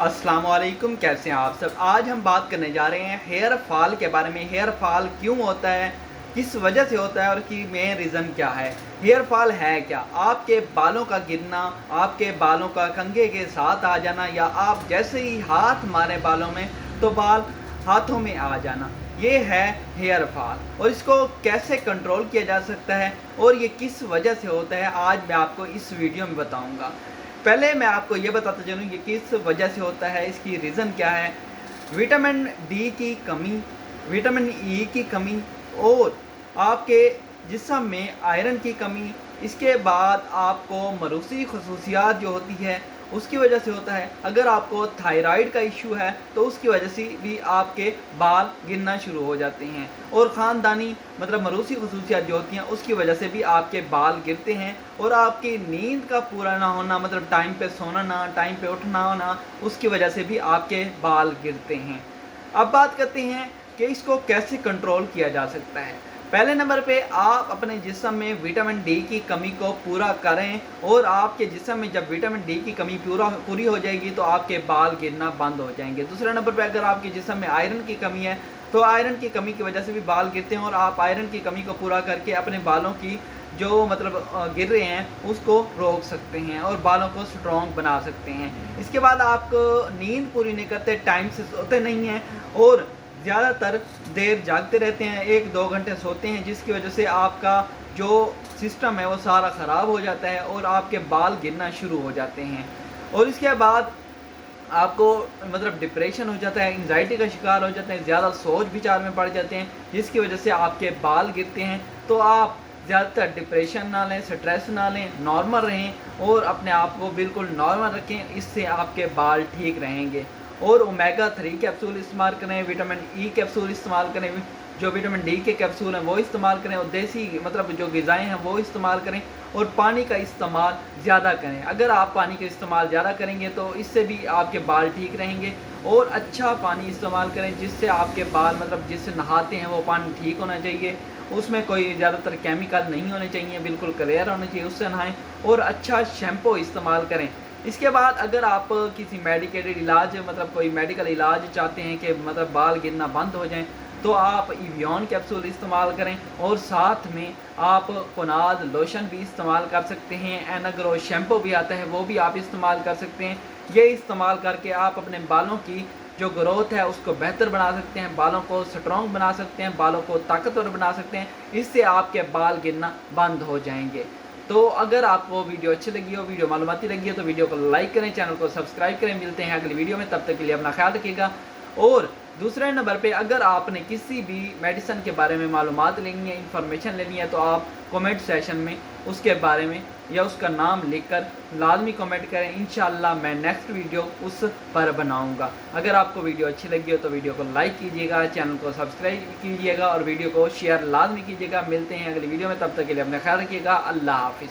अस्सलाम वालेकुम, कैसे हैं आप सब। आज हम बात करने जा रहे हैं हेयर फॉल के बारे में। हेयर फॉल क्यों होता है, किस वजह से होता है और की मेन रीज़न क्या है। हेयर फॉल है क्या? आपके बालों का गिरना, आपके बालों का कंघे के साथ आ जाना, या आप जैसे ही हाथ मारे बालों में तो बाल हाथों में आ जाना, ये है हेयर फॉल। और इसको कैसे कंट्रोल किया जा सकता है और ये किस वजह से होता है, आज मैं आपको इस वीडियो में बताऊंगा। पहले मैं आपको ये बताता चलूँ कि किस वजह से होता है, इसकी रीज़न क्या है। विटामिन डी की कमी, विटामिन ई की कमी और आपके जिस्म में आयरन की कमी, इसके बाद आपको मरूसी खसूसियात जो होती है उसकी वजह से होता है। अगर आपको थायराइड का इशू है तो उसकी वजह से भी आपके बाल गिरना शुरू हो जाते हैं। और ख़ानदानी मतलब मरूसी खसूसियात जो होती हैं उसकी वजह से भी आपके बाल गिरते हैं। और आपकी नींद का पूरा ना होना, मतलब टाइम पे सोना ना, टाइम पे उठना होना, उसकी वजह से भी आपके बाल गिरते हैं। अब बात करते हैं कि इसको कैसे कंट्रोल किया जा सकता है। पहले नंबर पे आप अपने जिस्म में विटामिन डी की कमी को पूरा करें, और आपके जिस्म में जब विटामिन डी की कमी पूरी हो जाएगी तो आपके बाल गिरना बंद हो जाएंगे। दूसरे नंबर पे अगर आपके जिस्म में आयरन की कमी है तो आयरन की कमी की वजह से भी बाल गिरते हैं, और आप आयरन की कमी को पूरा करके अपने बालों की जो मतलब गिर रहे हैं उसको रोक सकते हैं और बालों को स्ट्रॉन्ग बना सकते हैं। इसके बाद आप नींद पूरी नहीं करते, टाइम से सोते नहीं हैं और ज़्यादातर देर जागते रहते हैं, 1-2 घंटे सोते हैं, जिसकी वजह से आपका जो सिस्टम है वो सारा ख़राब हो जाता है और आपके बाल गिरना शुरू हो जाते हैं। और इसके बाद आपको मतलब डिप्रेशन हो जाता है, एंजाइटी का शिकार हो जाते हैं, ज़्यादा सोच विचार में पड़ जाते हैं, जिसकी वजह से आपके बाल गिरते हैं। तो आप ज़्यादातर डिप्रेशन ना लें, स्ट्रेस ना लें, नॉर्मल रहें और अपने आप को बिल्कुल नॉर्मल रखें, इससे आपके बाल ठीक रहेंगे। और ओमेगा 3 कैप्सूल इस्तेमाल करें, विटामिन ई कैप्सूल इस्तेमाल करें, जो विटामिन डी के कैप्सूल हैं वो इस्तेमाल करें, और देसी मतलब जो ग़िज़ाएँ हैं वो इस्तेमाल करें, और पानी का इस्तेमाल ज़्यादा करें। अगर आप पानी का इस्तेमाल ज़्यादा करेंगे तो इससे भी आपके बाल ठीक रहेंगे। और अच्छा पानी इस्तेमाल करें जिससे आपके बाल मतलब जिससे नहाते हैं वो पानी ठीक होना चाहिए, उसमें कोई ज़्यादातर केमिकल नहीं होने चाहिए, बिल्कुल क्लियर होना चाहिए, उससे नहाएं। और अच्छा शैम्पू इस्तेमाल करें। इसके बाद अगर आप किसी मेडिकेटेड इलाज मतलब कोई मेडिकल इलाज चाहते हैं कि मतलब बाल गिरना बंद हो जाएं, तो आप इवियन कैप्सूल इस्तेमाल करें, और साथ में आप कोनाद लोशन भी इस्तेमाल कर सकते हैं। एनाग्रो शैम्पू भी आता है, वो भी आप इस्तेमाल कर सकते हैं। ये इस्तेमाल करके आप अपने बालों की जो ग्रोथ है उसको बेहतर बना सकते हैं, बालों को स्ट्रॉन्ग बना सकते हैं, बालों को ताकतवर बना सकते हैं। इससे आपके बाल गिरना बंद हो जाएंगे। तो अगर आपको वीडियो अच्छी लगी हो, वीडियो मालूमाती लगी हो, तो वीडियो को लाइक करें, चैनल को सब्सक्राइब करें। मिलते हैं अगली वीडियो में, तब तक के लिए अपना ख्याल रखिएगा। और दूसरे नंबर पे अगर आपने किसी भी मेडिसिन के बारे में मालूमात लेनी है, इंफॉर्मेशन लेनी है, तो आप कमेंट सेशन में उसके बारे में या उसका नाम लिखकर लाजमी कमेंट करें। इंशाअल्लाह मैं नेक्स्ट वीडियो उस पर बनाऊंगा। अगर आपको वीडियो अच्छी लगी हो तो वीडियो को लाइक कीजिएगा, चैनल को सब्सक्राइब कीजिएगा और वीडियो को शेयर लाजमी कीजिएगा। मिलते हैं अगली वीडियो में, तब तक के लिए अपना ख्याल रखिएगा। अल्लाह हाफिज़।